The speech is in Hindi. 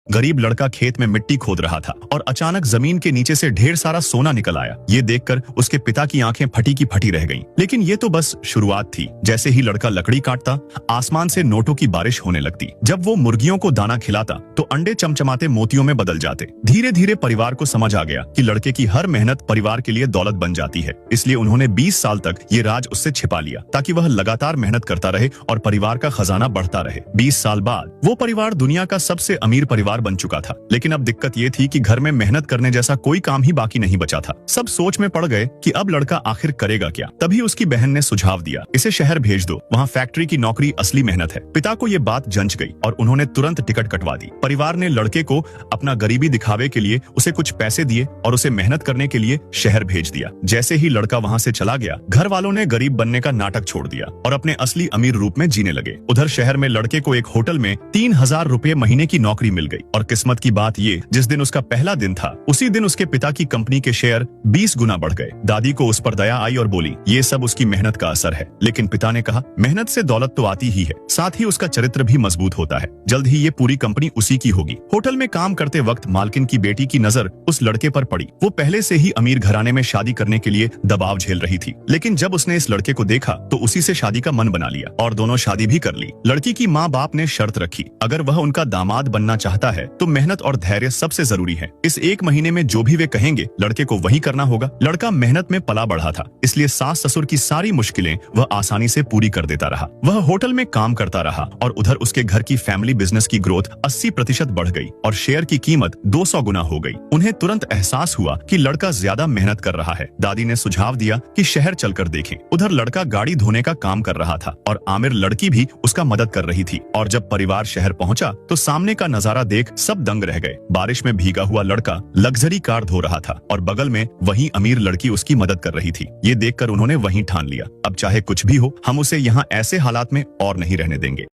गरीब लड़का खेत में मिट्टी खोद रहा था और अचानक जमीन के नीचे से ढेर सारा सोना निकल आया। ये देखकर उसके पिता की आंखें फटी की फटी रह गईं। लेकिन ये तो बस शुरुआत थी। जैसे ही लड़का लकड़ी काटता, आसमान से नोटों की बारिश होने लगती। जब वो मुर्गियों को दाना खिलाता तो अंडे चमचमाते मोतियों में बदल जाते। धीरे धीरे परिवार को समझ आ गया कि लड़के की हर मेहनत परिवार के लिए दौलत बन जाती है। इसलिए उन्होंने 20 साल तक ये राज उससे छिपा लिया, ताकि वह लगातार मेहनत करता रहे और परिवार का खजाना बढ़ता रहे। 20 साल बाद वो परिवार दुनिया का सबसे अमीर परिवार बन चुका था। लेकिन अब दिक्कत ये थी कि घर में मेहनत करने जैसा कोई काम ही बाकी नहीं बचा था। सब सोच में पड़ गए कि अब लड़का आखिर करेगा क्या। तभी उसकी बहन ने सुझाव दिया, इसे शहर भेज दो, वहाँ फैक्ट्री की नौकरी असली मेहनत है। पिता को ये बात जंच गई और उन्होंने तुरंत टिकट कटवा दी। परिवार ने लड़के को अपना गरीबी दिखावे के लिए उसे कुछ पैसे दिए और उसे मेहनत करने के लिए शहर भेज दिया। जैसे ही लड़का वहाँ से चला गया, घर वालों ने गरीब बनने का नाटक छोड़ दिया और अपने असली अमीर रूप में जीने लगे। उधर शहर में लड़के को एक होटल में 3000 रुपए महीने की नौकरी मिल गई। और किस्मत की बात ये, जिस दिन उसका पहला दिन था, उसी दिन उसके पिता की कंपनी के शेयर 20 गुना बढ़ गए। दादी को उस पर दया आई और बोली, ये सब उसकी मेहनत का असर है। लेकिन पिता ने कहा, मेहनत से दौलत तो आती ही है, साथ ही उसका चरित्र भी मजबूत होता है। जल्द ही ये पूरी कंपनी उसी की होगी। होटल में काम करते वक्त मालकिन की बेटी की नजर उस लड़के पर पड़ी। वो पहले से ही अमीर घराने में शादी करने के लिए दबाव झेल रही थी। लेकिन जब उसने इस लड़के को देखा तो उसी से शादी का मन बना लिया और दोनों शादी भी कर ली। लड़की की माँ बाप ने शर्त रखी, अगर वह उनका दामाद बनना चाहता है तो मेहनत और धैर्य सबसे जरूरी है। इस 1 महीने में जो भी वे कहेंगे लड़के को वही करना होगा। लड़का मेहनत में पला बढ़ा था, इसलिए सास ससुर की सारी मुश्किलें वह आसानी से पूरी कर देता रहा। वह होटल में काम करता रहा और उधर उसके घर की फैमिली बिजनेस की ग्रोथ 80% बढ़ गई और शेयर की कीमत 200 गुना हो गई। उन्हें तुरंत एहसास हुआ कि लड़का ज्यादा मेहनत कर रहा है। दादी ने सुझाव दिया कि शहर चलकर देखें। उधर लड़का गाड़ी धोने का काम कर रहा था और आमिर लड़की भी उसका मदद कर रही थी। और जब परिवार शहर पहुंचा तो सामने का नजारा देख सब दंग रह गए। बारिश में भीगा हुआ लड़का लग्जरी कार धो रहा था और बगल में वही अमीर लड़की उसकी मदद कर रही थी। ये देखकर उन्होंने वहीं ठान लिया, अब चाहे कुछ भी हो, हम उसे यहाँ ऐसे हालात में और नहीं रहने देंगे।